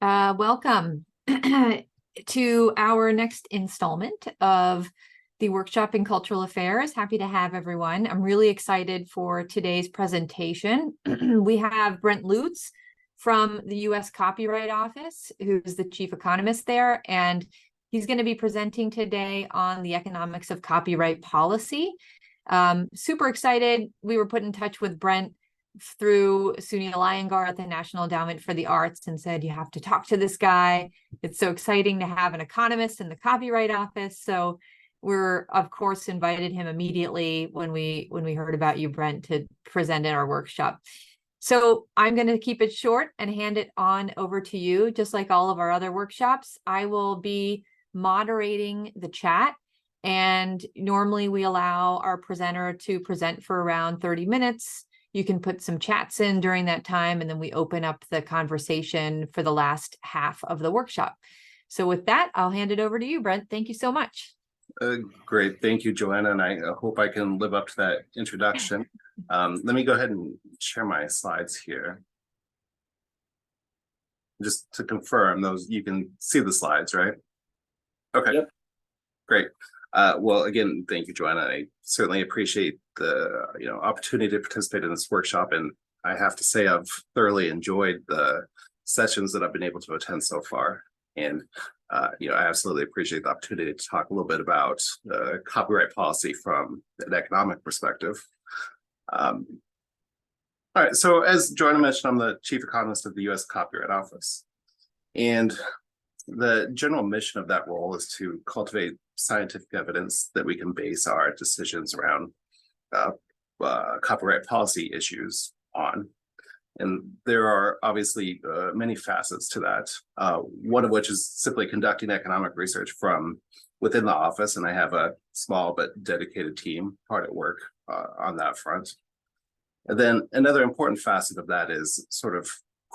Welcome to our next installment of the Workshop in Cultural Affairs. Happy to have everyone. I'm really excited for today's presentation. We have Brent Lutes from the U.S. Copyright Office, who's the chief economist there, and he's going to be presenting today on the economics of copyright policy. Super excited. We were put in touch with Brent through Sunil Iyengar at the National Endowment for the Arts and said, you have to talk to this guy. It's so exciting to have an economist in the Copyright Office. So we're, of course, invited him immediately when we heard about you, Brent, to present in our workshop. So I'm going to keep it short and hand it on over to you. Just like all of our other workshops, I will be moderating the chat. And normally we allow our presenter to present for around 30 minutes. You can put some chats in during that time, and then we open up the conversation for the last half of the workshop. So with that, I'll hand it over to you, Brent. Thank you so much. Great. Thank you, Joanna. And I hope I can live up to that introduction. Let me go ahead and share my slides here. Just to confirm those, you can see the slides, right? Okay, yep. Great. Well, again, thank you, Joanna. I certainly appreciate the opportunity to participate in this workshop, and I have to say I've thoroughly enjoyed the sessions that I've been able to attend so far. And I absolutely appreciate the opportunity to talk a little bit about copyright policy from an economic perspective. All right, so as Joanna mentioned, I'm the chief economist of the U.S. Copyright Office, and the general mission of that role is to cultivate scientific evidence that we can base our decisions around copyright policy issues on. And there are obviously many facets to that, one of which is simply conducting economic research from within the office, and I have a small but dedicated team hard at work on that front. And then another important facet of that is sort of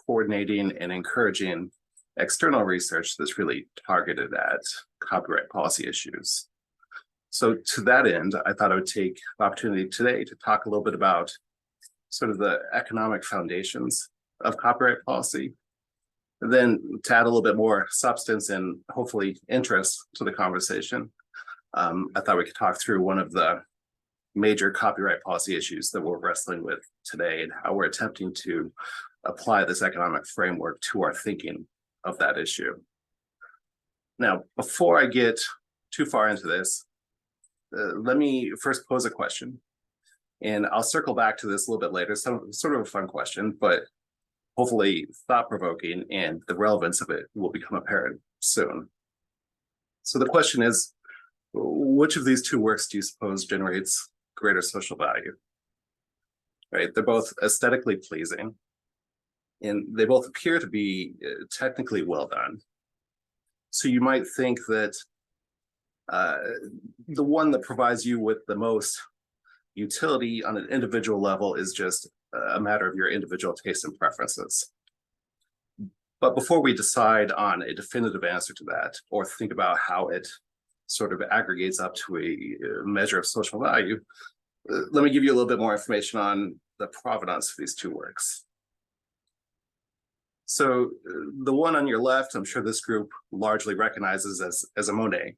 coordinating and encouraging external research that's really targeted at copyright policy issues. So to that end, I thought I would take the opportunity today to talk a little bit about sort of the economic foundations of copyright policy, and then to add a little bit more substance and hopefully interest to the conversation. I thought we could talk through one of the major copyright policy issues that we're wrestling with today and how we're attempting to apply this economic framework to our thinking of that issue. Now, before I get too far into this, let me first pose a question, and I'll circle back to this a little bit later. Sort of a fun question, but hopefully thought-provoking, and the relevance of it will become apparent soon. So the question is, which of these two works do you suppose generates greater social value? Right, they're both aesthetically pleasing, and they both appear to be technically well done. So you might think that the one that provides you with the most utility on an individual level is just a matter of your individual tastes and preferences. But before we decide on a definitive answer to that, or think about how it sort of aggregates up to a measure of social value, let me give you a little bit more information on the provenance of these two works. So the one on your left, I'm sure this group largely recognizes as a Monet.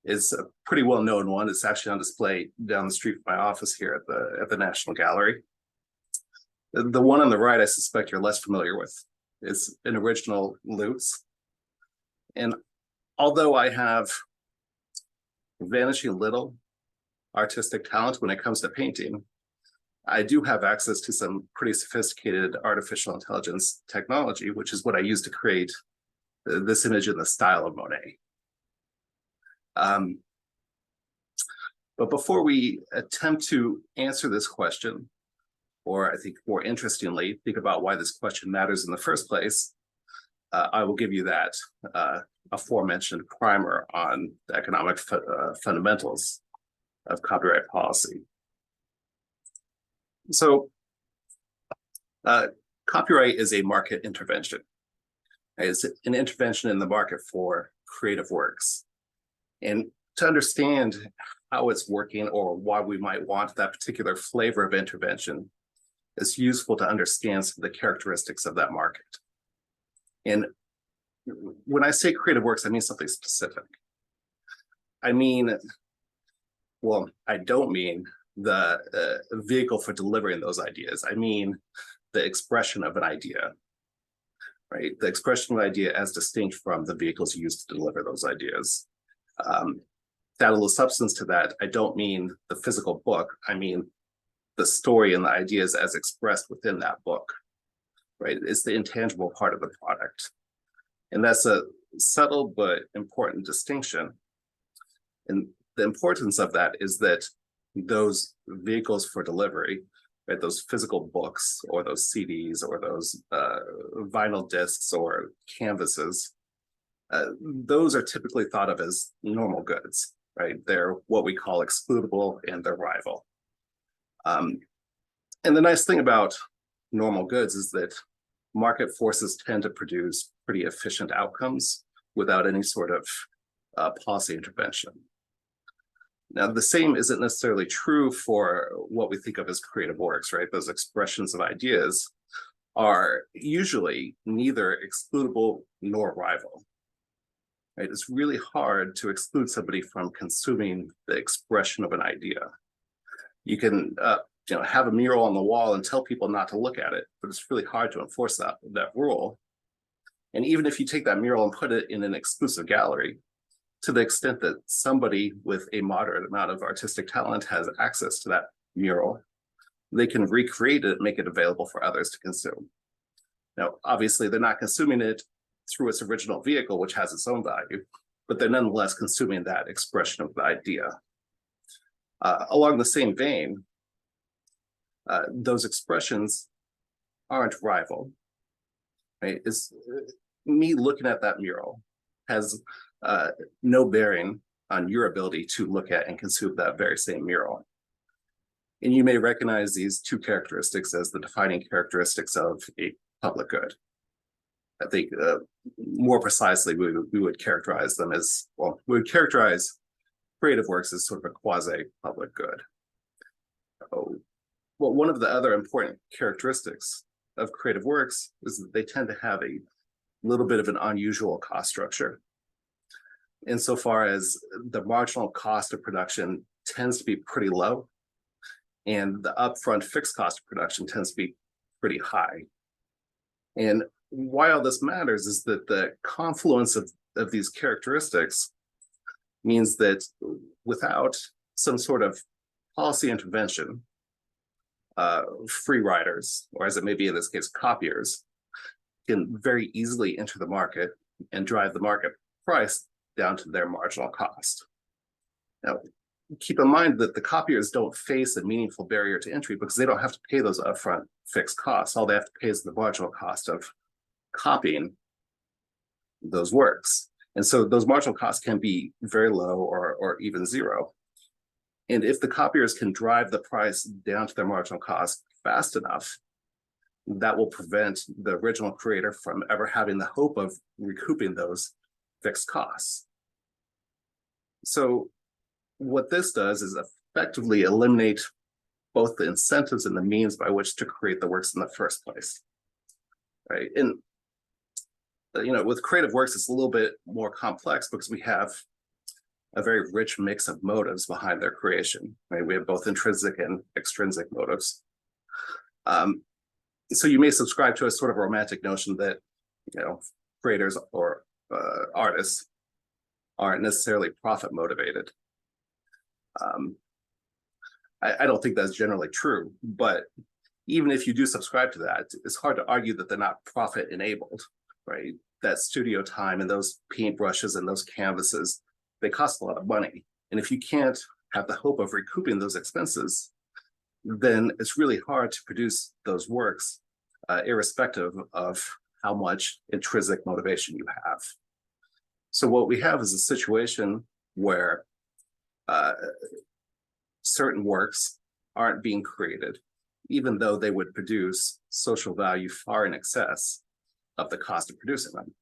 It's a pretty well-known one. It's actually on display down the street from my office here at the National Gallery. The one on the right, I suspect you're less familiar with. It's an original Lutes. And although I have vanishing little artistic talent when it comes to painting, I do have access to some pretty sophisticated artificial intelligence technology, which is what I use to create this image in the style of Monet. But before we attempt to answer this question, or I think more interestingly, think about why this question matters in the first place, I will give you that aforementioned primer on the economic fundamentals of copyright policy. So copyright is a market intervention. It's an intervention in the market for creative works. And to understand how it's working or why we might want that particular flavor of intervention, it's useful to understand some of the characteristics of that market. And when I say creative works, I mean something specific. I mean, well, I don't mean the vehicle for delivering those ideas. I mean the expression of an idea, right? The expression of an idea as distinct from the vehicles used to deliver those ideas. To add a little substance to that, I don't mean the physical book. I mean the story and the ideas as expressed within that book, right? It's the intangible part of the product. And that's a subtle but important distinction. And the importance of that is that those vehicles for delivery, right, those physical books or those CDs or those vinyl discs or canvases, those are typically thought of as normal goods, right? They're what we call excludable and they're rival. And the nice thing about normal goods is that market forces tend to produce pretty efficient outcomes without any sort of policy intervention. Now, the same isn't necessarily true for what we think of as creative works, right? Those expressions of ideas are usually neither excludable nor rival, right? It's really hard to exclude somebody from consuming the expression of an idea. You can have a mural on the wall and tell people not to look at it, but it's really hard to enforce that rule. And even if you take that mural and put it in an exclusive gallery, to the extent that somebody with a moderate amount of artistic talent has access to that mural, they can recreate it, make it available for others to consume. Now, obviously, they're not consuming it through its original vehicle, which has its own value, but they're nonetheless consuming that expression of the idea. Along the same vein, those expressions aren't rival, right? Me looking at that mural has no bearing on your ability to look at and consume that very same mural. And you may recognize these two characteristics as the defining characteristics of a public good. I think more precisely, we would characterize them as, well, we would characterize creative works as sort of a quasi-public good. Well, one of the other important characteristics of creative works is that they tend to have a little bit of an unusual cost structure, insofar as the marginal cost of production tends to be pretty low, and the upfront fixed cost of production tends to be pretty high. And why all this matters is that the confluence of these characteristics means that without some sort of policy intervention, free riders, or as it may be in this case, copiers, can very easily enter the market and drive the market price down to their marginal cost. Now, keep in mind that the copiers don't face a meaningful barrier to entry because they don't have to pay those upfront fixed costs. All they have to pay is the marginal cost of copying those works. And so those marginal costs can be very low or even zero. And if the copiers can drive the price down to their marginal cost fast enough, that will prevent the original creator from ever having the hope of recouping those fixed costs. So what this does is effectively eliminate both the incentives and the means by which to create the works in the first place, right? And with creative works, it's a little bit more complex because we have a very rich mix of motives behind their creation, right? We have both intrinsic and extrinsic motives. So you may subscribe to a sort of romantic notion that, creators or artists aren't necessarily profit motivated. I don't think that's generally true, but even if you do subscribe to that, it's hard to argue that they're not profit enabled, right? That studio time and those paintbrushes and those canvases, they cost a lot of money. And if you can't have the hope of recouping those expenses, then it's really hard to produce those works, irrespective of how much intrinsic motivation you have. So what we have is a situation where certain works aren't being created, even though they would produce social value far in excess of the cost of producing them.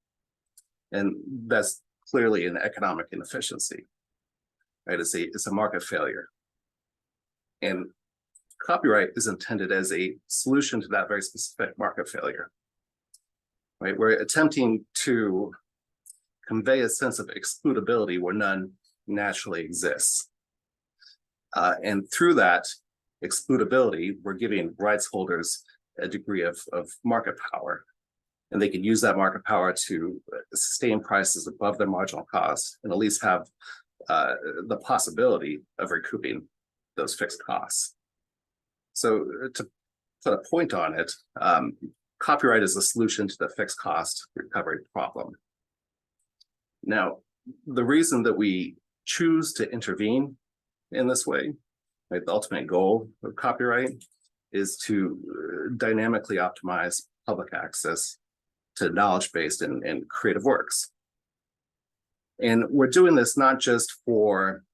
And that's clearly an economic inefficiency, right? It's a market failure. And copyright is intended as a solution to that very specific market failure, right? We're attempting to convey a sense of excludability where none naturally exists. And through that excludability, we're giving rights holders a degree of market power. And they can use that market power to sustain prices above their marginal cost and at least have the possibility of recouping those fixed costs. So to put a point on it, copyright is the solution to the fixed cost recovery problem. Now, the reason that we choose to intervene in this way, like the ultimate goal of copyright, is to dynamically optimize public access to knowledge-based and creative works. And we're doing this not just for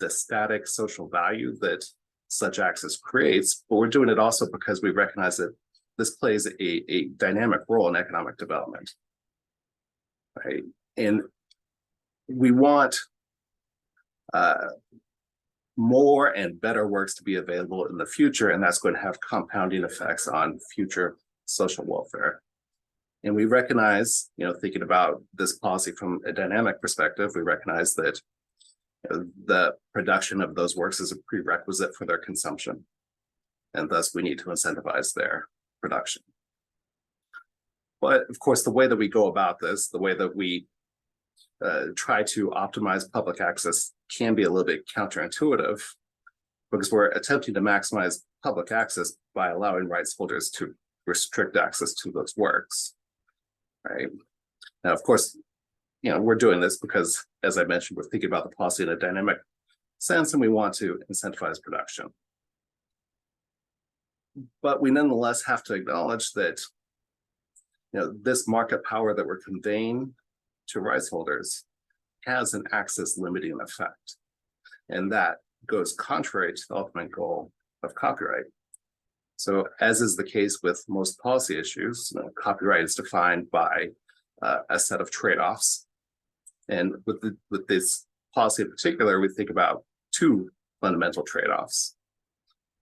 the static social value that such access creates, but we're doing it also because we recognize that this plays a dynamic role in economic development, right? And we want more and better works to be available in the future, and that's going to have compounding effects on future social welfare. And we recognize, thinking about this policy from a dynamic perspective, we recognize that the production of those works is a prerequisite for their consumption, and thus we need to incentivize their production. But of course, the way that we go about this, the way that we try to optimize public access can be a little bit counterintuitive, because we're attempting to maximize public access by allowing rights holders to restrict access to those works, right? Now, of course, we're doing this because, as I mentioned, we're thinking about the policy in a dynamic sense, and we want to incentivize production. But we nonetheless have to acknowledge that, this market power that we're conveying to rights holders has an access limiting effect. And that goes contrary to the ultimate goal of copyright. So as is the case with most policy issues, copyright is defined by a set of trade-offs. And with this policy in particular, we think about two fundamental trade-offs.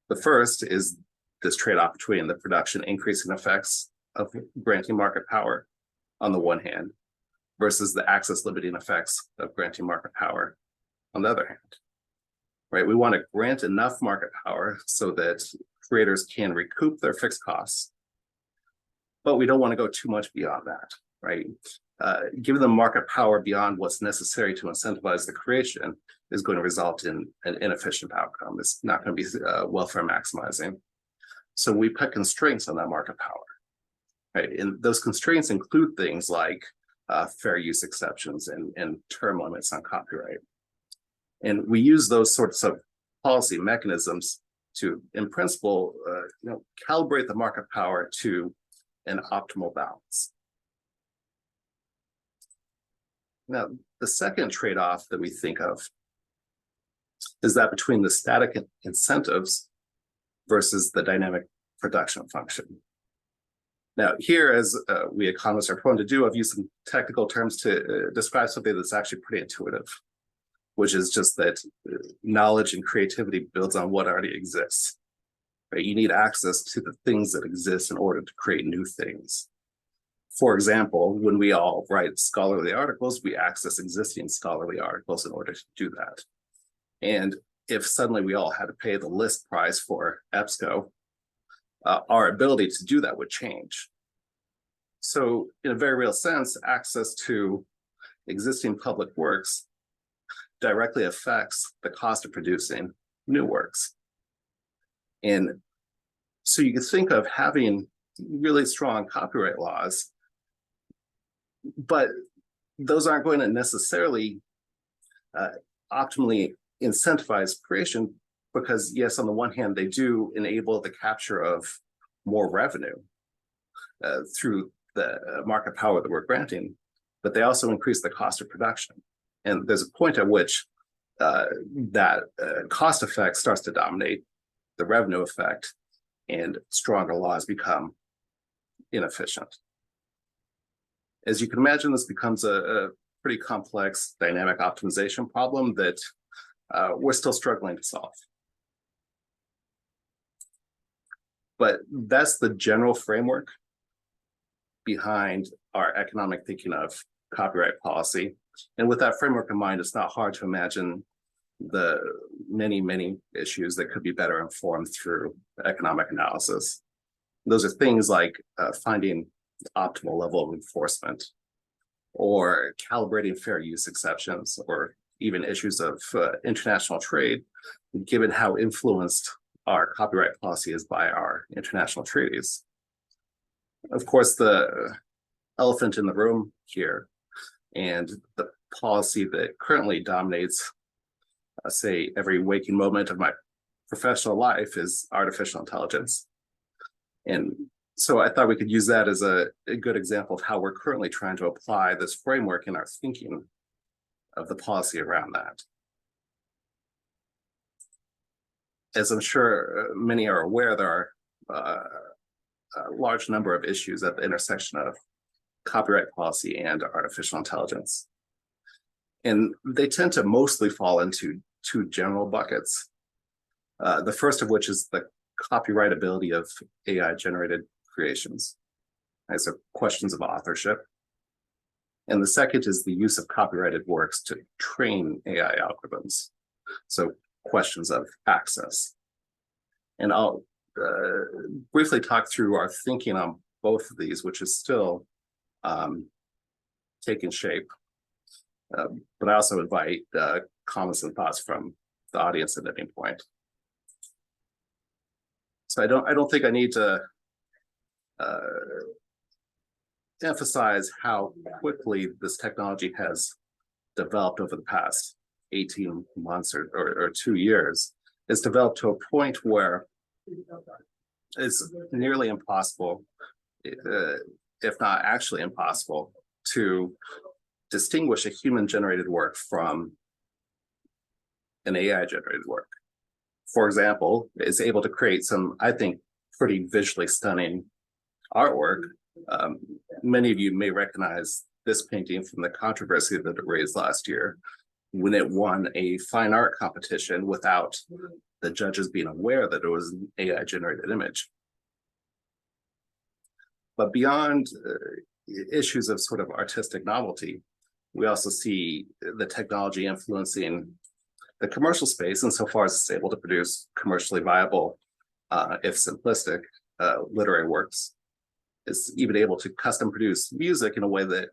The first is this trade-off between the production increasing effects of granting market power on the one hand, versus the access limiting effects of granting market power on the other hand, right? We want to grant enough market power so that creators can recoup their fixed costs, but we don't want to go too much beyond that, right? Giving them market power beyond what's necessary to incentivize the creation is going to result in an inefficient outcome. It's not going to be welfare maximizing. So we put constraints on that market power, right? And those constraints include things like fair use exceptions and term limits on copyright. And we use those sorts of policy mechanisms to, in principle, calibrate the market power to an optimal balance. Now, the second trade-off that we think of is that between the static incentives versus the dynamic production function. Now, here, as we economists are prone to do, I've used some technical terms to describe something that's actually pretty intuitive, which is just that knowledge and creativity builds on what already exists. Right? You need access to the things that exist in order to create new things. For example, when we all write scholarly articles, we access existing scholarly articles in order to do that. And if suddenly we all had to pay the list price for EBSCO, our ability to do that would change. So in a very real sense, access to existing public works directly affects the cost of producing new works. And so you can think of having really strong copyright laws, but those aren't going to necessarily optimally incentivize creation, because yes, on the one hand, they do enable the capture of more revenue through the market power that we're granting, but they also increase the cost of production. And there's a point at which that cost effect starts to dominate the revenue effect, and stronger laws become inefficient. As you can imagine, this becomes a pretty complex dynamic optimization problem that we're still struggling to solve. But that's the general framework behind our economic thinking of copyright policy. And with that framework in mind, it's not hard to imagine the many issues that could be better informed through economic analysis. Those are things like finding the optimal level of enforcement, or calibrating fair use exceptions, or even issues of international trade, given how influenced our copyright policy is by our international treaties. Of course, the elephant in the room here, and the policy that currently dominates, say, every waking moment of my professional life, is artificial intelligence. And so I thought we could use that as a good example of how we're currently trying to apply this framework in our thinking of the policy around that. As I'm sure many are aware, there are a large number of issues at the intersection of copyright policy and artificial intelligence. And they tend to mostly fall into two general buckets. The first of which is the copyrightability of AI-generated creations. So questions of authorship. And the second is the use of copyrighted works to train AI algorithms. So questions of access. And I'll briefly talk through our thinking on both of these, which is still taking shape. But I also invite comments and thoughts from the audience at any point. So I don't think I need to emphasize how quickly this technology has developed over the past 18 months or 2 years. It's developed to a point where it's nearly impossible, if not actually impossible, to distinguish a human-generated work from an AI-generated work. For example, it's able to create some, I think, pretty visually stunning artwork. Many of you may recognize this painting from the controversy that it raised last year when it won a fine art competition without the judges being aware that it was an AI-generated image. But beyond issues of sort of artistic novelty, we also see the technology influencing the commercial space insofar as it's able to produce commercially viable, if simplistic, literary works. It's even able to custom produce music in a way that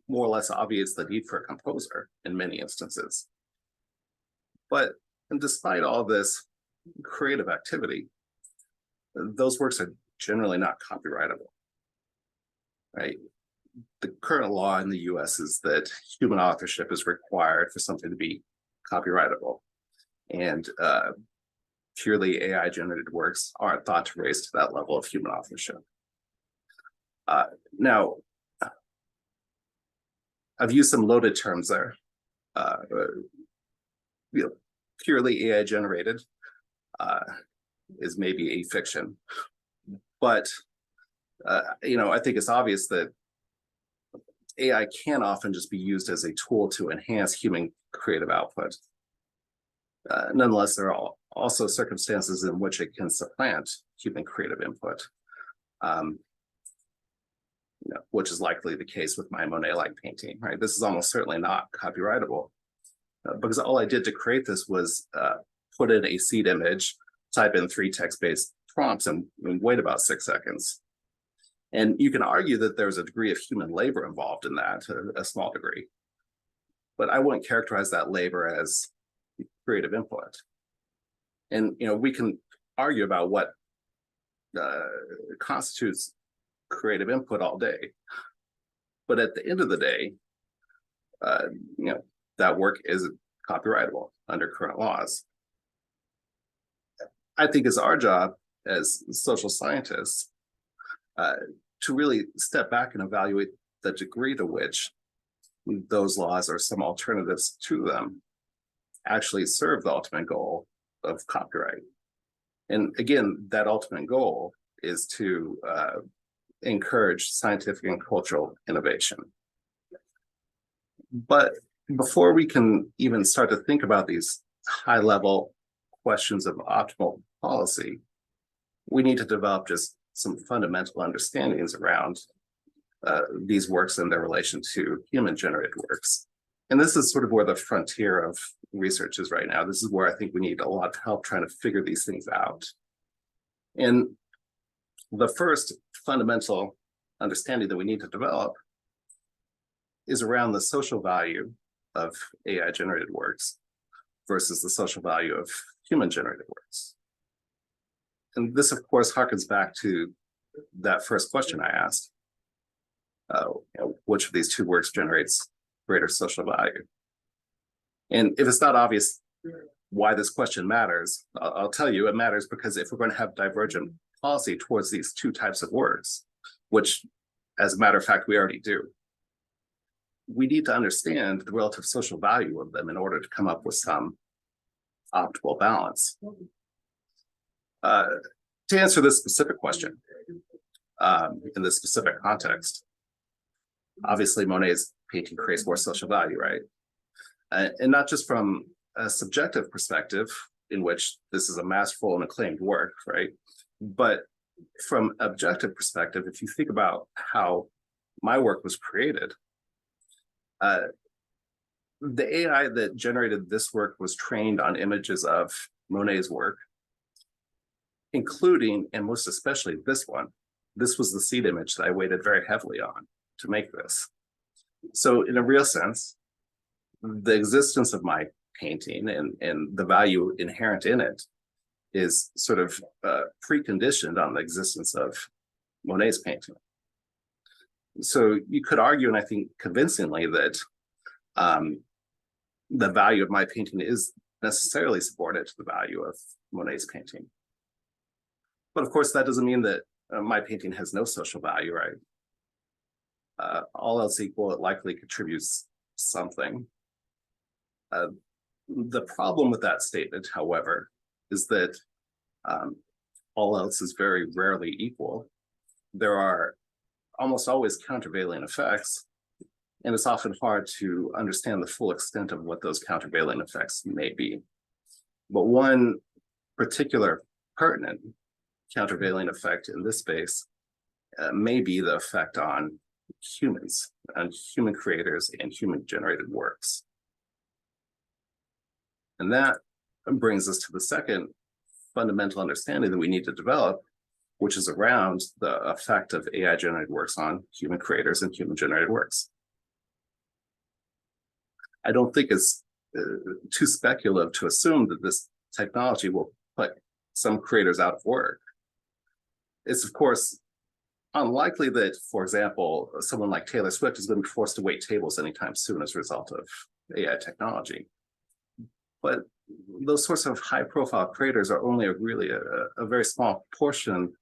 more or less obviates the need for a composer in many instances. But despite all this creative activity, those works are generally not copyrightable, right? The current law in the US is that human authorship is required for something to be copyrightable. And purely AI-generated works aren't thought to raise to that level of human authorship. Now, I've used some loaded terms there. Purely AI-generated is maybe a fiction, but I think it's obvious that AI can often just be used as a tool to enhance human creative output. Nonetheless, there are also circumstances in which it can supplant human creative input, which is likely the case with my Monet-like painting, right? This is almost certainly not copyrightable because all I did to create this was put in a seed image, type in 3 text-based prompts, and wait about 6 seconds. And you can argue that there's a degree of human labor involved in that, a small degree. But I wouldn't characterize that labor as creative input. And we can argue about what constitutes creative input all day. But at the end of the day, that work is copyrightable under current laws. I think it's our job as social scientists to really step back and evaluate the degree to which those laws or some alternatives to them actually serve the ultimate goal of copyright. And again, that ultimate goal is to encourage scientific and cultural innovation. But before we can even start to think about these high-level questions of optimal policy, we need to develop just some fundamental understandings around these works and their relation to human-generated works. And this is sort of where the frontier of research is right now. This is where I think we need a lot of help trying to figure these things out. And the first fundamental understanding that we need to develop is around the social value of AI-generated works versus the social value of human-generated works. And this, of course, harkens back to that first question I asked. Which of these two works generates greater social value? And if it's not obvious why this question matters, I'll tell you it matters because if we're going to have divergent policy towards these two types of works, which, as a matter of fact, we already do, we need to understand the relative social value of them in order to come up with some optimal balance. To answer this specific question, in this specific context, obviously Monet's painting creates more social value, right? And not just from a subjective perspective, in which this is a masterful and acclaimed work, right? But from objective perspective, if you think about how my work was created, the AI that generated this work was trained on images of Monet's work, including, and most especially this one. This was the seed image that I weighted very heavily on to make this. So in a real sense, the existence of my painting and the value inherent in it is sort of preconditioned on the existence of Monet's painting. So you could argue, and I think convincingly, that the value of my painting is necessarily subordinate to the value of Monet's painting. But of course, that doesn't mean that my painting has no social value, right? All else equal, it likely contributes something. The problem with that statement, however, is that all else is very rarely equal. There are almost always countervailing effects, and it's often hard to understand the full extent of what those countervailing effects may be. But one particular pertinent countervailing effect in this space may be the effect on humans, on human creators and human-generated works. And that brings us to the second fundamental understanding that we need to develop, which is around the effect of AI-generated works on human creators and human-generated works. I don't think it's too speculative to assume that this technology will put some creators out of work. It's, of course, unlikely that, for example, someone like Taylor Swift is going to be forced to wait tables anytime soon as a result of AI technology. But those sorts of high-profile creators are only really a very small portion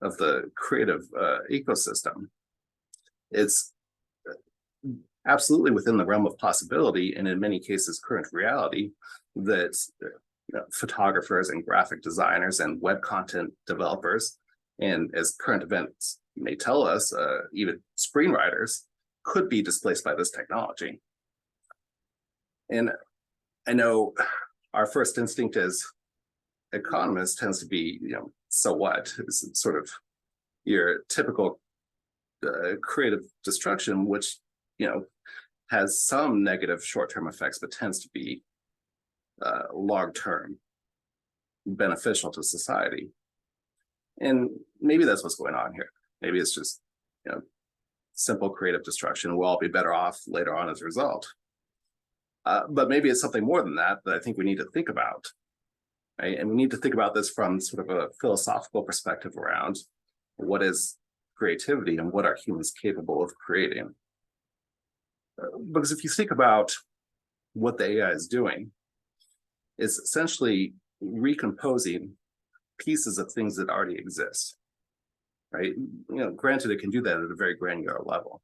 of the creative ecosystem. It's absolutely within the realm of possibility, and in many cases, current reality, that photographers and graphic designers and web content developers, and as current events may tell us, even screenwriters could be displaced by this technology. And I know our first instinct as economists tends to be, so what? It's sort of your typical creative destruction, which, has some negative short-term effects, but tends to be long-term beneficial to society. And maybe that's what's going on here. Maybe it's just, simple creative destruction. We'll all be better off later on as a result. But maybe it's something more than that I think we need to think about. Right? And we need to think about this from sort of a philosophical perspective around what is creativity and what are humans capable of creating. Because if you think about what the AI is doing, it's essentially recomposing pieces of things that already exist, right? Granted, it can do that at a very granular level,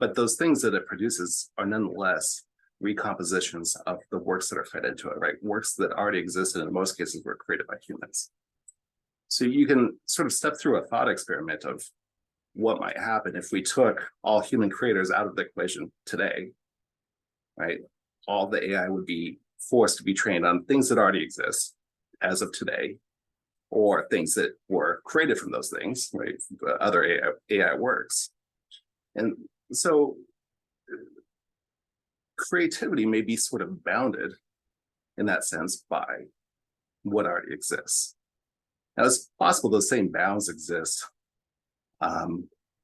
but those things that it produces are nonetheless recompositions of the works that are fed into it, right? Works that already existed, and in most cases were created by humans. So you can sort of step through a thought experiment of what might happen if we took all human creators out of the equation today, right? All the AI would be forced to be trained on things that already exist as of today, or things that were created from those things, right? Other AI works. And so creativity may be sort of bounded in that sense by what already exists. Now, it's possible those same bounds exist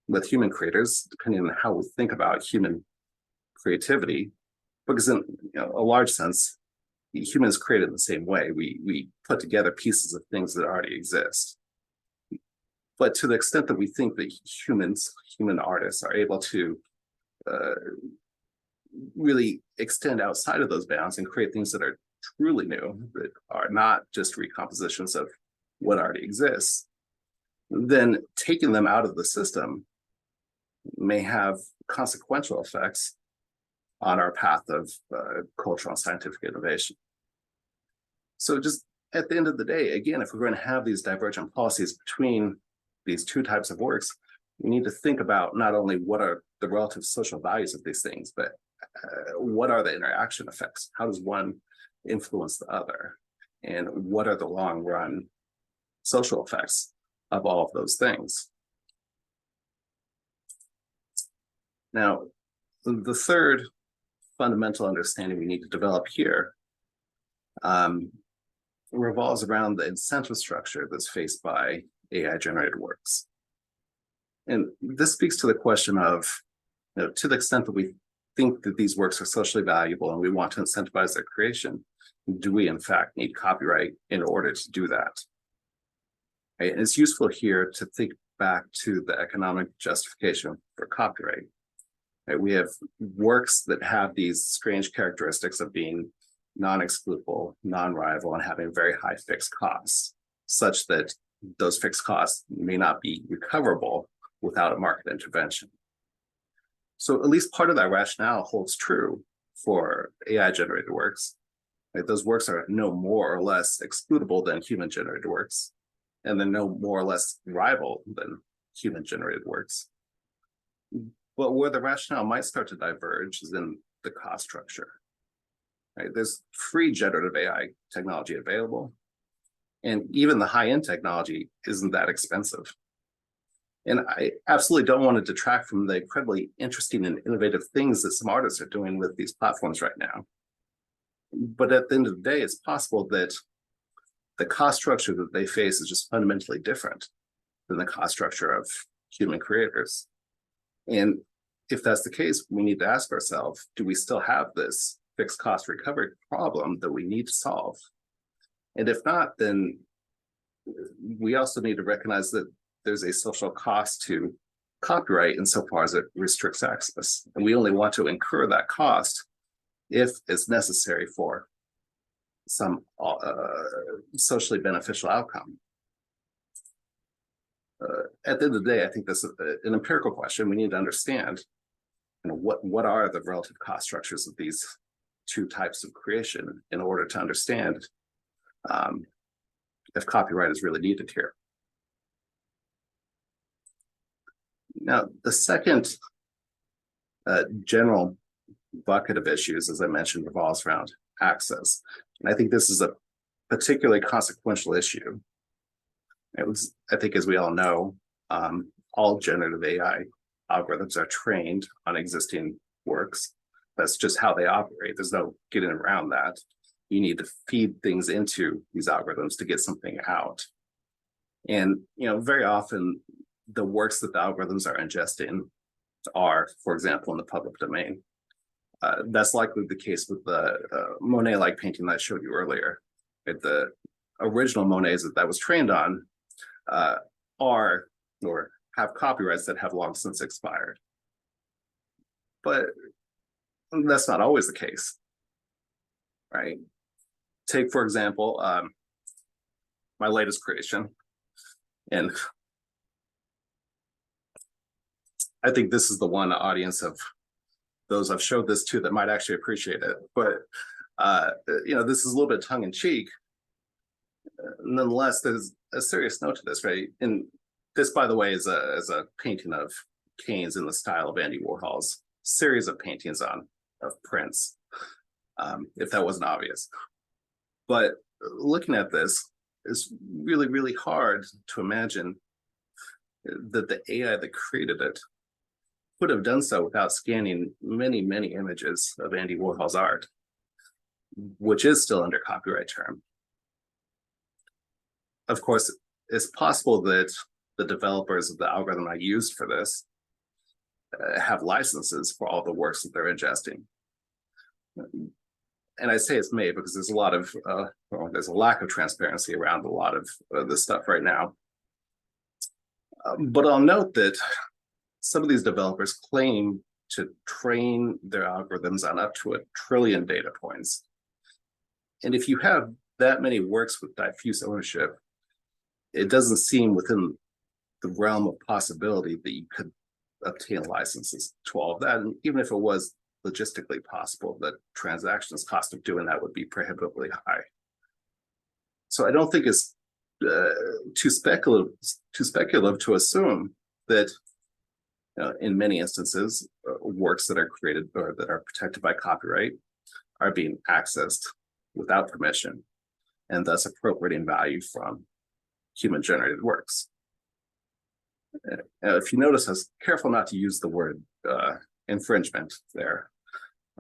with human creators, depending on how we think about human creativity, because in a large sense, humans create in the same way. We put together pieces of things that already exist. But to the extent that we think that human artists are able to really extend outside of those bounds and create things that are truly new, that are not just recompositions of what already exists, then taking them out of the system may have consequential effects on our path of cultural and scientific innovation. So just at the end of the day, again, if we're going to have these divergent policies between these two types of works, we need to think about not only what are the relative social values of these things, but what are the interaction effects? How does one influence the other? And what are the long run social effects of all of those things? Now, the third fundamental understanding we need to develop here revolves around the incentive structure that's faced by AI-generated works. And this speaks to the question of, to the extent that we think that these works are socially valuable and we want to incentivize their creation, do we in fact need copyright in order to do that? Right? And it's useful here to think back to the economic justification for copyright. Right? We have works that have these strange characteristics of being non-excludable, non-rival, and having very high fixed costs, such that those fixed costs may not be recoverable without a market intervention. So at least part of that rationale holds true for AI-generated works. Right? Those works are no more or less excludable than human-generated works, and they're no more or less rival than human-generated works. But where the rationale might start to diverge is in the cost structure. Right? There's free generative AI technology available, and even the high-end technology isn't that expensive. And I absolutely don't want to detract from the incredibly interesting and innovative things that some artists are doing with these platforms right now. But at the end of the day, it's possible that the cost structure that they face is just fundamentally different than the cost structure of human creators. And if that's the case, we need to ask ourselves, do we still have this fixed cost recovery problem that we need to solve? And if not, then we also need to recognize that there's a social cost to copyright insofar as it restricts access. And we only want to incur that cost if it's necessary for some socially beneficial outcome. At the end of the day, I think this is an empirical question. We need to understand what are the relative cost structures of these two types of creation in order to understand if copyright is really needed here. Now, the second general bucket of issues, as I mentioned, revolves around access. And I think this is a particularly consequential issue. I think, as we all know, all generative AI algorithms are trained on existing works. That's just how they operate. There's no getting around that. You need to feed things into these algorithms to get something out. And very often the works that the algorithms are ingesting are, for example, in the public domain. That's likely the case with the Monet-like painting that I showed you earlier. The original Monets that was trained on are or have copyrights that have long since expired. But that's not always the case, right? Take, for example, my latest creation, and I think this is the one audience of those I've showed this to that might actually appreciate it. But this is a little bit tongue-in-cheek. Nonetheless, there's a serious note to this, right? And this, by the way, is a painting of Keynes in the style of Andy Warhol's series of paintings of prints, if that wasn't obvious. But looking at this, it's really, really hard to imagine that the AI that created it could have done so without scanning many, many images of Andy Warhol's art, which is still under copyright term. Of course, it's possible that the developers of the algorithm I used for this have licenses for all the works that they're ingesting. And I say it's may because there's a lot of, there's a lack of transparency around a lot of this stuff right now. But I'll note that some of these developers claim to train their algorithms on up to 1 trillion data points. And if you have that many works with diffuse ownership, it doesn't seem within the realm of possibility that you could obtain licenses to all of that. And even if it was logistically possible, the transactions cost of doing that would be prohibitively high. So I don't think it's too speculative to assume that in many instances, works that are created or that are protected by copyright are being accessed without permission and thus appropriating value from human-generated works. If you notice, I was careful not to use the word infringement there.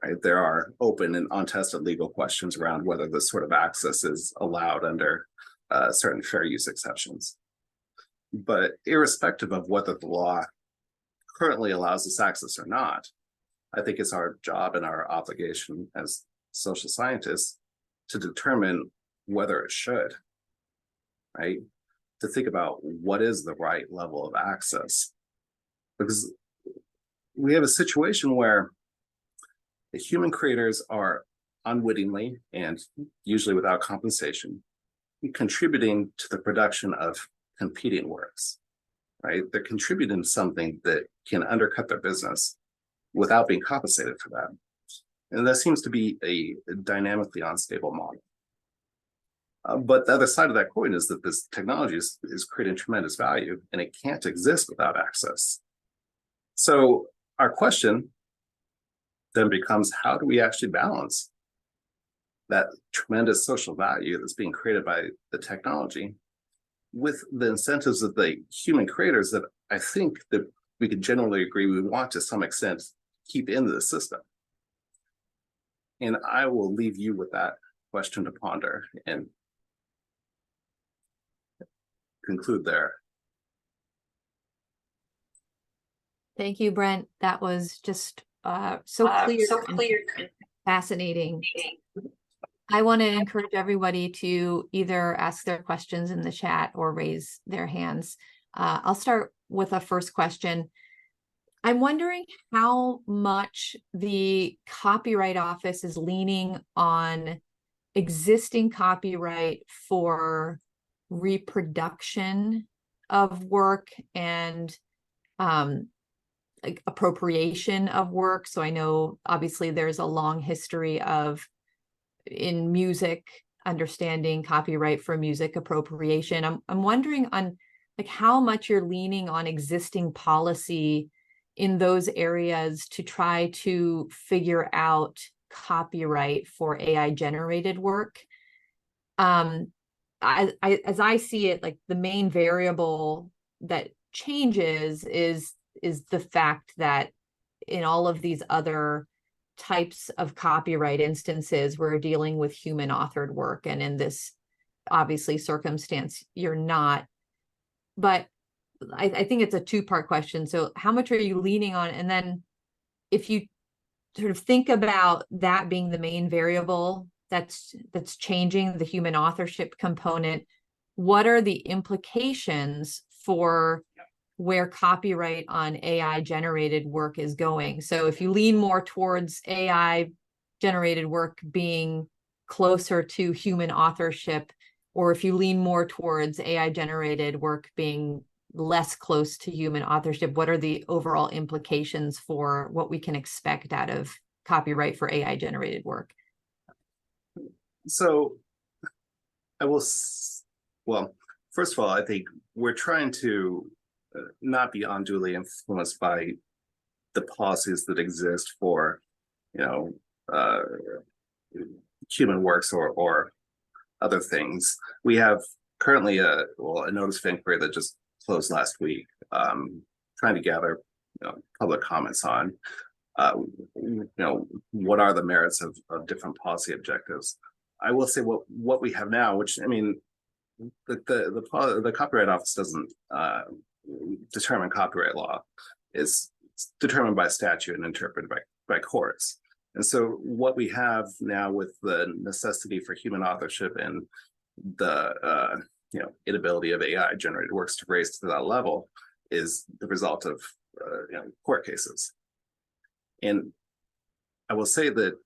Right? There are open and untested legal questions around whether this sort of access is allowed under certain fair use exceptions. But irrespective of whether the law currently allows this access or not, I think it's our job and our obligation as social scientists to determine whether it should, right? To think about what is the right level of access. Because we have a situation where the human creators are unwittingly and usually without compensation contributing to the production of competing works, right? They're contributing to something that can undercut their business without being compensated for that. And that seems to be a dynamically unstable model. But the other side of that coin is that this technology is creating tremendous value and it can't exist without access. So our question then becomes, how do we actually balance that tremendous social value that's being created by the technology with the incentives of the human creators that I think that we could generally agree we want to some extent keep in the system? And I will leave you with that question to ponder and conclude there. Thank you, Brent. That was just so clear and fascinating. I want to encourage everybody to either ask their questions in the chat or raise their hands. I'll start with a first question. I'm wondering how much the Copyright Office is leaning on existing copyright for reproduction of work and like appropriation of work. So I know obviously there's a long history of in music understanding copyright for music appropriation. I'm wondering on like how much you're leaning on existing policy in those areas to try to figure out copyright for AI generated work. As I see it, like the main variable that changes is the fact that in all of these other types of copyright instances, we're dealing with human authored work. And in this obviously circumstance, you're not. But I think it's a two-part question. So how much are you leaning on? And then if you sort of think about that being the main variable that's changing the human authorship component, what are the implications for where copyright on AI generated work is going? So if you lean more towards AI generated work being closer to human authorship, or if you lean more towards AI generated work being less close to human authorship, what are the overall implications for what we can expect out of copyright for AI generated work? So I will, well, first of all, I think we're trying to not be unduly influenced by the policies that exist for, human works or other things. We have currently a notice of inquiry that just closed last week, trying to gather public comments on. What are the merits of different policy objectives? I will say what we have now, which I mean, the Copyright Office doesn't determine copyright law. It's determined by statute and interpreted by courts. And so what we have now with the necessity for human authorship and the inability of AI generated works to raise to that level is the result of court cases. And I will say that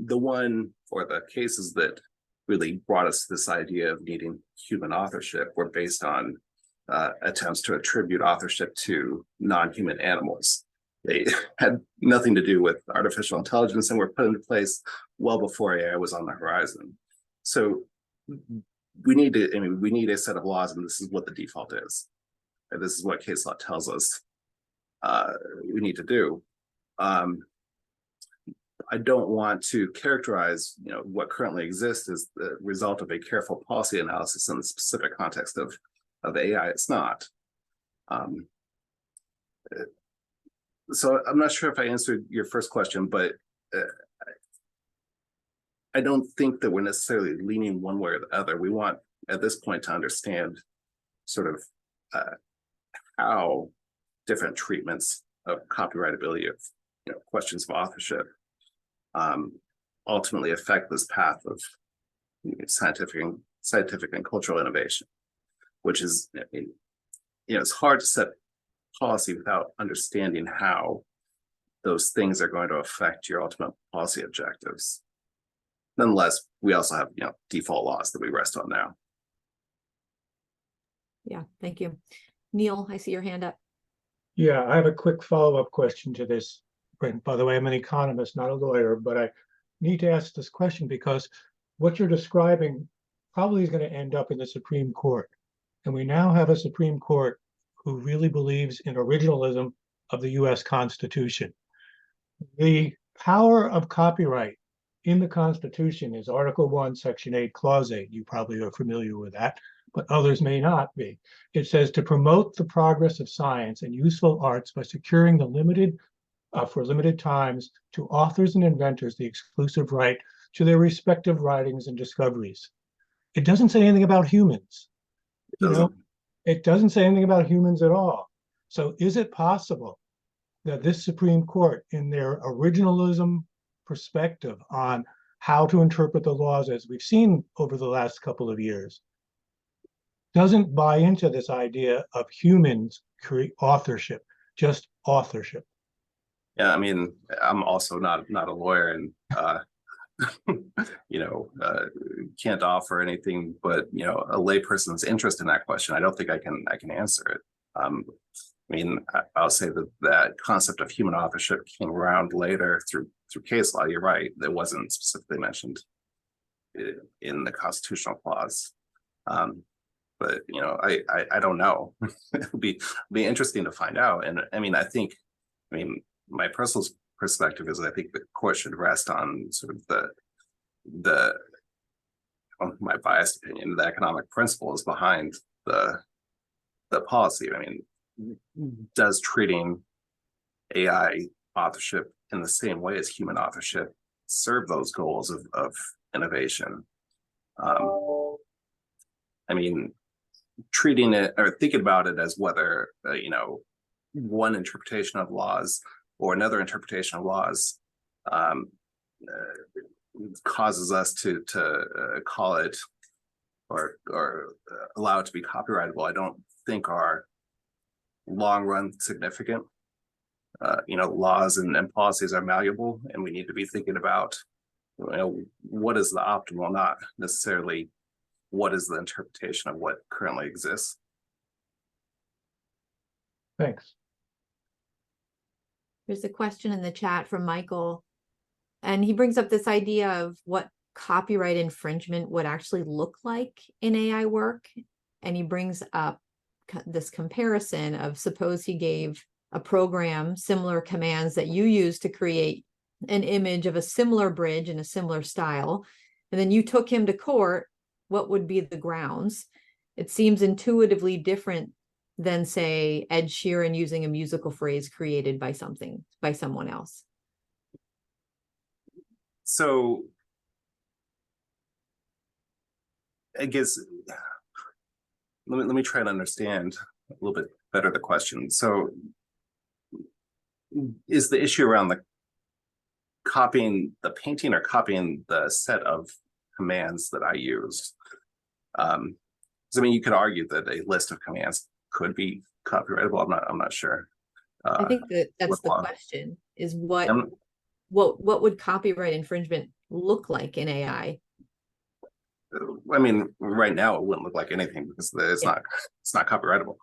the cases that really brought us to this idea of needing human authorship were based on attempts to attribute authorship to non-human animals. They had nothing to do with artificial intelligence and were put into place well before AI was on the horizon. So we need a set of laws, and this is what the default is. And this is what case law tells us we need to do. I don't want to characterize, what currently exists as the result of a careful policy analysis in the specific context of AI. It's not. So I'm not sure if I answered your first question, but I don't think that we're necessarily leaning one way or the other. We want, at this point, to understand sort of how different treatments of copyrightability of questions of authorship ultimately affect this path of scientific and cultural innovation, which is, it's hard to set policy without understanding how those things are going to affect your ultimate policy objectives. Nonetheless, we also have default laws that we rest on now. Yeah, thank you. Neil, I see your hand up. Yeah, I have a quick follow-up question to this, Brent. By the way, I'm an economist, not a lawyer, but I need to ask this question because what you're describing probably is going to end up in the Supreme Court. And we now have a Supreme Court who really believes in originalism of the US Constitution. The power of copyright in the Constitution is Article 1, Section 8, Clause 8. You probably are familiar with that, but others may not be. It says to promote the progress of science and useful arts by securing the for limited times to authors and inventors the exclusive right to their respective writings and discoveries. It doesn't say anything about humans. It doesn't say anything about humans at all. So is it possible that this Supreme Court, in their originalism perspective on how to interpret the laws as we've seen over the last couple of years, doesn't buy into this idea of humans create authorship, just authorship? Yeah, I mean, I'm also not a lawyer, and can't offer anything but a layperson's interest in that question. I don't think I can answer it. I mean, I'll say that concept of human authorship came around later through case law. You're right; it wasn't specifically mentioned in the constitutional clause. But I don't know. It'll be interesting to find out. And I mean, my personal perspective is I think the court should rest on sort of my biased opinion, the economic principles behind the policy. I mean, does treating AI authorship in the same way as human authorship serve those goals of innovation? I mean, treating it or thinking about it as whether one interpretation of laws or another interpretation of laws causes us to call it or allow it to be copyrightable, I don't think are long run significant. Laws and policies are malleable, and we need to be thinking about what is the optimal, not necessarily what is the interpretation of what currently exists. Thanks. There's a question in the chat from Michael, and he brings up this idea of what copyright infringement would actually look like in AI work. And he brings up this comparison of, suppose he gave a program similar commands that you use to create an image of a similar bridge in a similar style, and then you took him to court, what would be the grounds? It seems intuitively different than say Ed Sheeran using a musical phrase created by someone else. So I guess let me try to understand a little bit better the question. So is the issue around the copying the painting or copying the set of commands that I used? I mean, you could argue that a list of commands could be copyrightable. I'm not sure. I think that's the question, is what would copyright infringement look like in AI? I mean, right now it wouldn't look like anything because it's not copyrightable.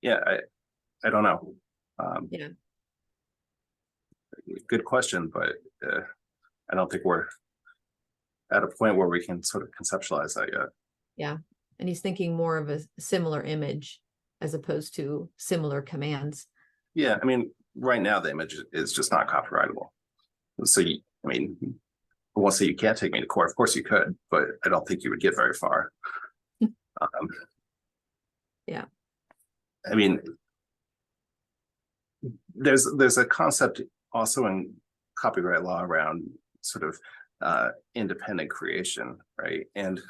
Yeah, I don't know. Yeah. Good question, but I don't think we're at a point where we can sort of conceptualize that yet. Yeah, and he's thinking more of a similar image as opposed to similar commands. Yeah, I mean, right now the image is just not copyrightable. So, I mean, I won't say you can't take me to court. Of course you could, but I don't think you would get very far. Yeah. I mean, there's a concept also in copyright law around sort of independent creation, right? And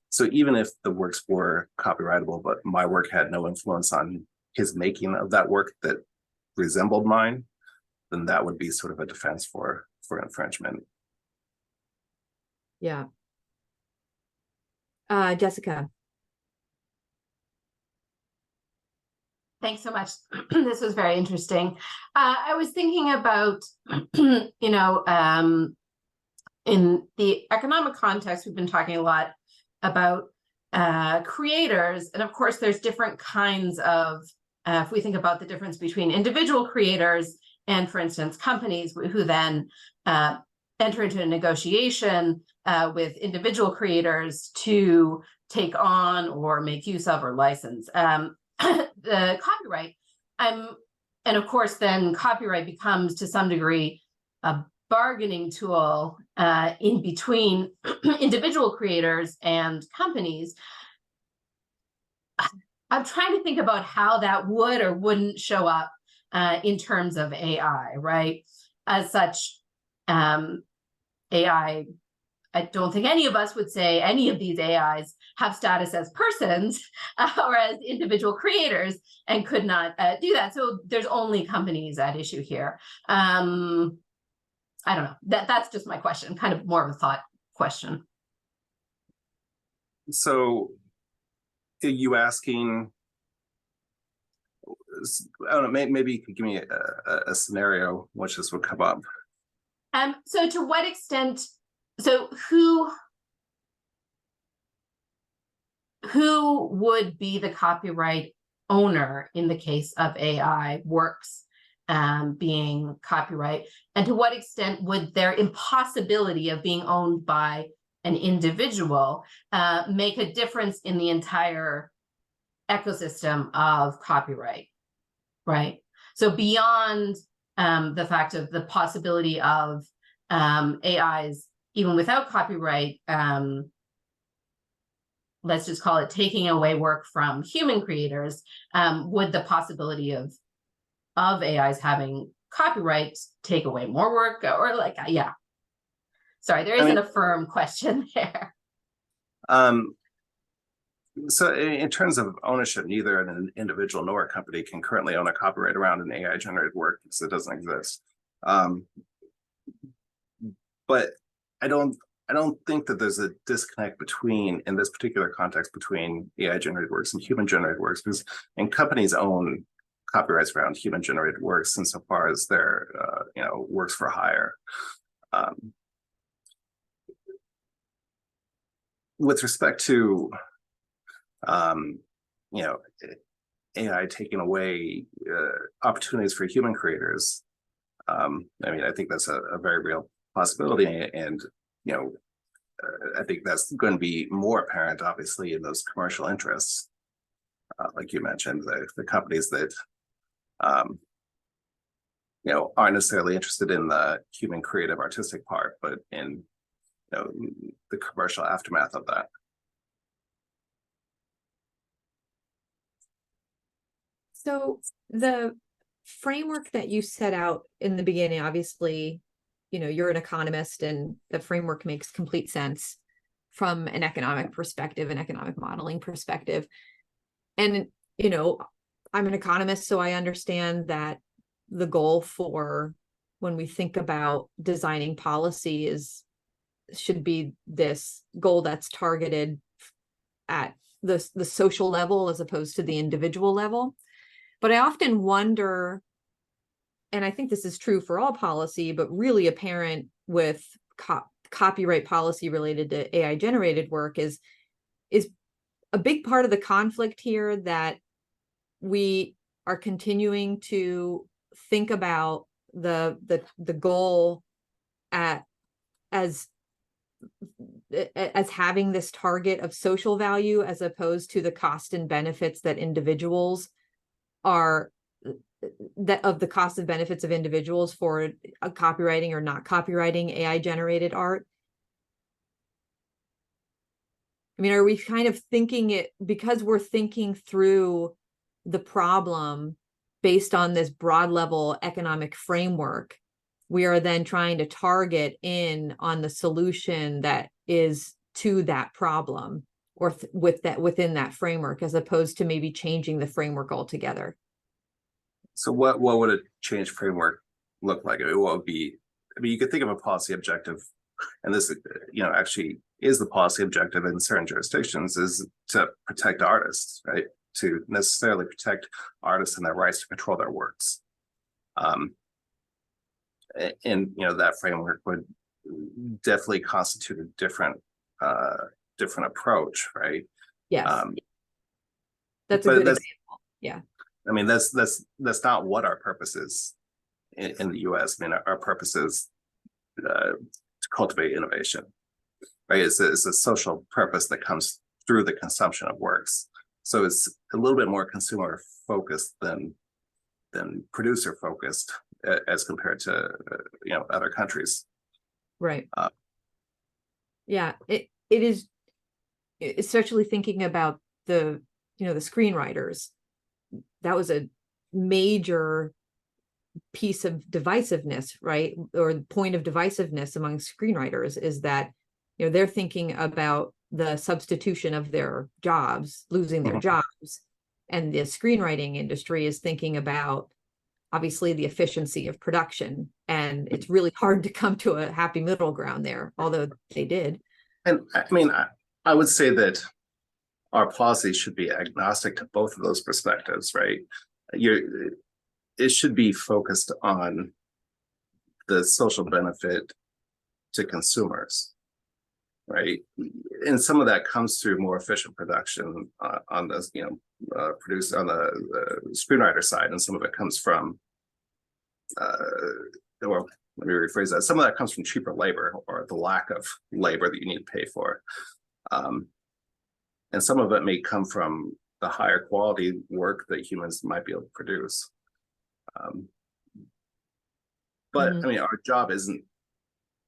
so even if the works were copyrightable, but my work had no influence on his making of that work that resembled mine, then that would be sort of a defense for infringement. Yeah. Jessica. Thanks so much. This was very interesting. I was thinking about, you know, in the economic context, we've been talking a lot about creators. And of course, there's different kinds of, if we think about the difference between individual creators and, for instance, companies who then enter into a negotiation with individual creators to take on or make use of or license the copyright. And of course, then copyright becomes to some degree a bargaining tool in between individual creators and companies. I'm trying to think about how that would or wouldn't show up in terms of AI, right? As such, AI, I don't think any of us would say any of these AIs have status as persons or as individual creators and could not do that. So there's only companies at issue here. I don't know. That's just my question, kind of more of a thought question. So are you asking, I don't know, maybe you could give me a scenario which this would come up. So to what extent, so who would be the copyright owner in the case of AI works being copyright, and to what extent would their impossibility of being owned by an individual make a difference in the entire ecosystem of copyright, right? So beyond the fact of the possibility of AIs, even without copyright, let's just call it taking away work from human creators, would the possibility of AIs having copyright take away more work, or like, yeah. Sorry, there isn't a firm question there. So in terms of ownership, neither an individual nor a company can currently own a copyright around an AI generated work because it doesn't exist. But I don't think that there's a disconnect between, in this particular context, between AI generated works and human generated works, because companies own copyrights around human generated works insofar as they're works for hire. With respect to AI taking away opportunities for human creators, I mean, I think that's a very real possibility, and I think that's going to be more apparent, obviously, in those commercial interests, like you mentioned, the companies that aren't necessarily interested in the human creative artistic part, but in the commercial aftermath of that. So the framework that you set out in the beginning, obviously, you're an economist and the framework makes complete sense from an economic perspective, an economic modeling perspective. And, I'm an economist, so I understand that the goal for when we think about designing policy should be this goal that's targeted at the social level as opposed to the individual level. But I often wonder, and I think this is true for all policy, but really apparent with copyright policy related to AI generated work, is a big part of the conflict here that we are continuing to think about the goal as having this target of social value as opposed to the cost and benefits that individuals are of the cost of benefits of individuals for copywriting or not copywriting AI generated art. I mean, are we kind of thinking it because we're thinking through the problem based on this broad level economic framework, we are then trying to target in on the solution that is to that problem or within that framework, as opposed to maybe changing the framework altogether? So what would a change framework look like? What would be, you could think of a policy objective, and this, actually is the policy objective in certain jurisdictions, is to protect artists, right? To necessarily protect artists and their rights to control their works. And that framework would definitely constitute a different approach, right? Yes. That's a good example. Yeah. I mean, that's not what our purpose is in the US. I mean, our purpose is to cultivate innovation, right? It's a social purpose that comes through the consumption of works. So it's a little bit more consumer focused than producer focused as compared to other countries. Right. Yeah, it is, especially thinking about the screenwriters. That was a major piece of divisiveness, right? Or point of divisiveness among screenwriters is that, they're thinking about the substitution of their jobs, losing their jobs. And the screenwriting industry is thinking about, obviously, the efficiency of production. And it's really hard to come to a happy middle ground there, although they did. And I mean, I would say that our policy should be agnostic to both of those perspectives, right? It should be focused on the social benefit to consumers, right? And some of that comes through more efficient production on the produce on the screenwriter side, and some of it comes from well, let me rephrase that. Some of that comes from cheaper labor or the lack of labor that you need to pay for. And some of it may come from the higher quality work that humans might be able to produce. But I mean, our job isn't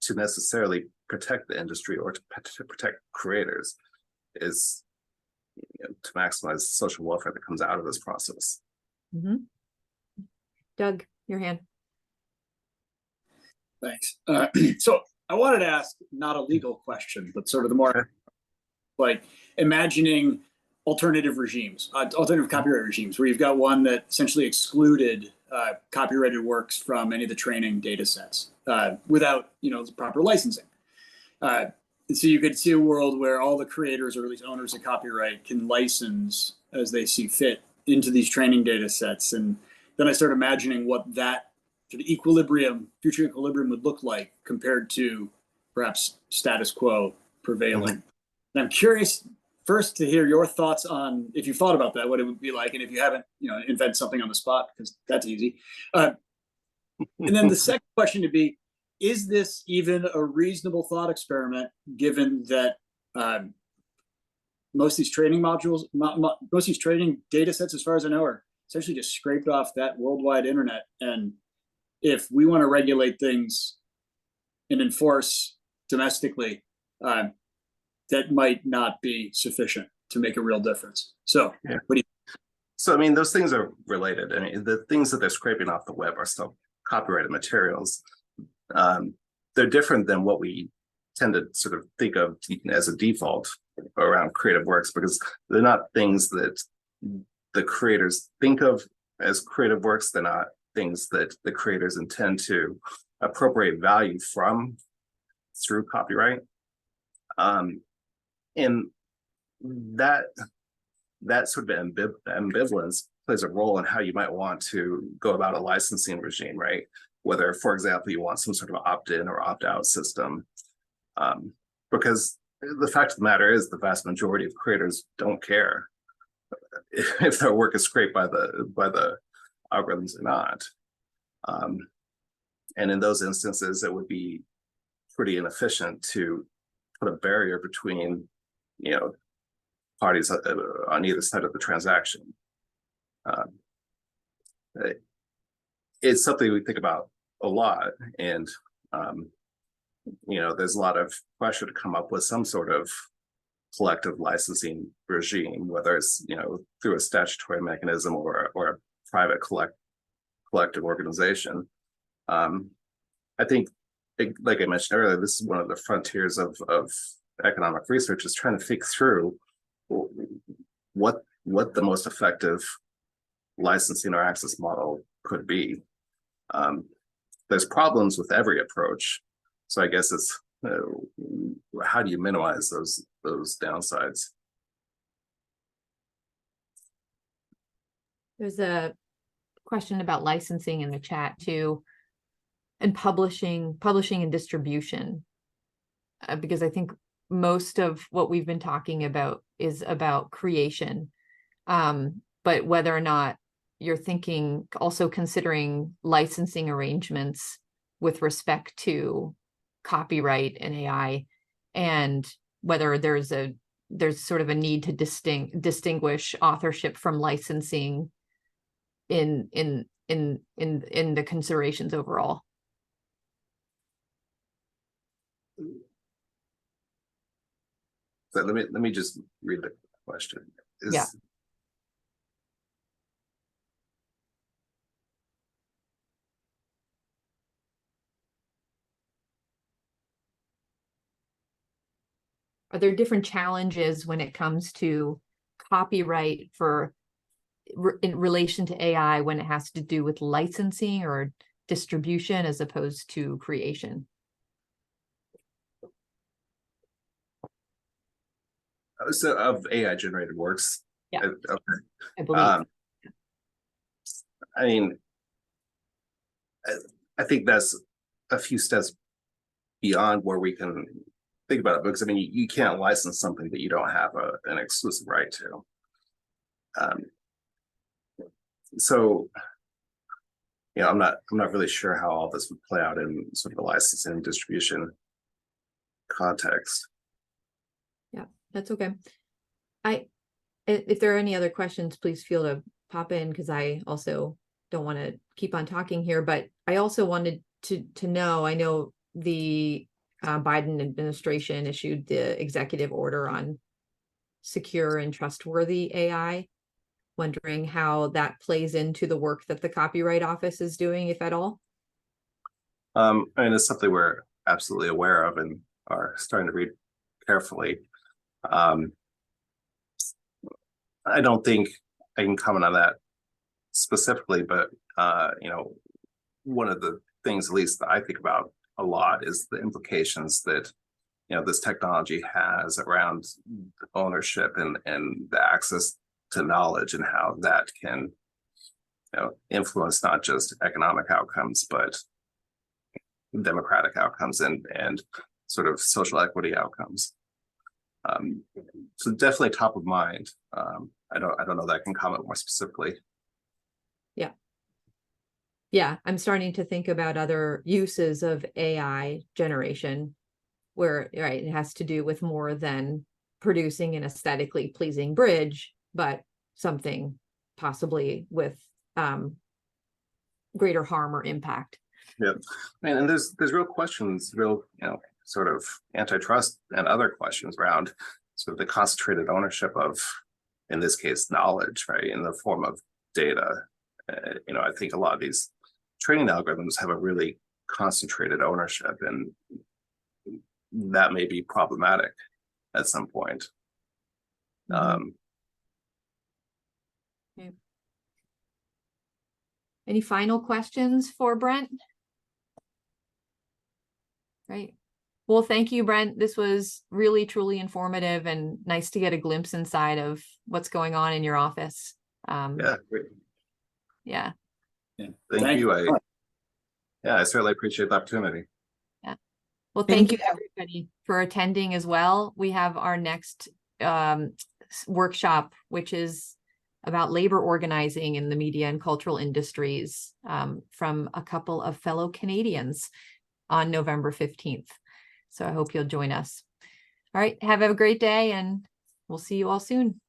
to necessarily protect the industry or to protect creators, is to maximize social welfare that comes out of this process. Doug, your hand. Thanks. So I wanted to ask not a legal question, but sort of the more like imagining alternative regimes, alternative copyright regimes, where you've got one that essentially excluded copyrighted works from any of the training data sets without the proper licensing. So you could see a world where all the creators, or at least owners of copyright, can license as they see fit into these training data sets. And then I started imagining what that sort of future equilibrium would look like compared to perhaps status quo prevailing. And I'm curious first to hear your thoughts on, if you've thought about that, what it would be like, and if you haven't, invent something on the spot, because that's easy. And then the second question to be, is this even a reasonable thought experiment, given that most of these training modules, most of these training data sets, as far as I know, are essentially just scraped off that worldwide internet. And if we want to regulate things and enforce domestically, that might not be sufficient to make a real difference. So, what do you? So, I mean, those things are related. I mean, the things that they're scraping off the web are still copyrighted materials. They're different than what we tend to sort of think of as a default around creative works, because they're not things that the creators think of as creative works. They're not things that the creators intend to appropriate value from through copyright. And that sort of ambivalence plays a role in how you might want to go about a licensing regime, right? Whether, for example, you want some sort of opt-in or opt-out system. Because the fact of the matter is the vast majority of creators don't care if their work is scraped by the algorithms or not. And in those instances, it would be pretty inefficient to put a barrier between, parties on either side of the transaction. It's something we think about a lot, and there's a lot of pressure to come up with some sort of collective licensing regime, whether it's through a statutory mechanism or a private collective organization. I think, like I mentioned earlier, this is one of the frontiers of economic research, is trying to think through what the most effective licensing or access model could be. There's problems with every approach, so I guess it's how do you minimize those downsides? There's a question about licensing in the chat too, and publishing and distribution, because I think most of what we've been talking about is about creation, but whether or not you're thinking, also considering licensing arrangements with respect to copyright and AI, and whether there's sort of a need to distinguish authorship from licensing in the considerations overall. So let me just read the question. Yeah. Are there different challenges when it comes to copyright in relation to AI when it has to do with licensing or distribution as opposed to creation? So of AI generated works. Yeah. Okay. I believe. I mean, I think that's a few steps beyond where we can think about it, because I mean, you can't license something that you don't have an exclusive right to. So, I'm not really sure how all this would play out in sort of the licensing and distribution context. Yeah, that's okay. If there are any other questions, please feel to pop in, because I also don't want to keep on talking here, but I also wanted to know, I know the Biden administration issued the executive order on secure and trustworthy AI, wondering how that plays into the work that the Copyright Office is doing, if at all. I mean, it's something we're absolutely aware of and are starting to read carefully. I don't think I can comment on that specifically, but one of the things, at least that I think about a lot, is the implications that this technology has around ownership and the access to knowledge, and how that can influence not just economic outcomes but democratic outcomes and sort of social equity outcomes. So definitely top of mind. I don't know that I can comment more specifically. Yeah, I'm starting to think about other uses of AI generation where, right, it has to do with more than producing an aesthetically pleasing bridge, but something possibly with greater harm or impact. Yeah, and there's real questions, sort of antitrust and other questions around sort of the concentrated ownership of in this case, knowledge, right, in the form of data. I think a lot of these training algorithms have a really concentrated ownership, and that may be problematic at some point. Okay. Any final questions for Brent? Great. Well, thank you, Brent. This was really, truly informative and nice to get a glimpse inside of what's going on in your office. Yeah, great. Yeah. Thank you. I certainly appreciate the opportunity. Yeah. Well, thank you everybody for attending as well. We have our next workshop, which is about labor organizing in the media and cultural industries, from a couple of fellow Canadians on November 15th. So I hope you'll join us. All right. Have a great day, and we'll see you all soon.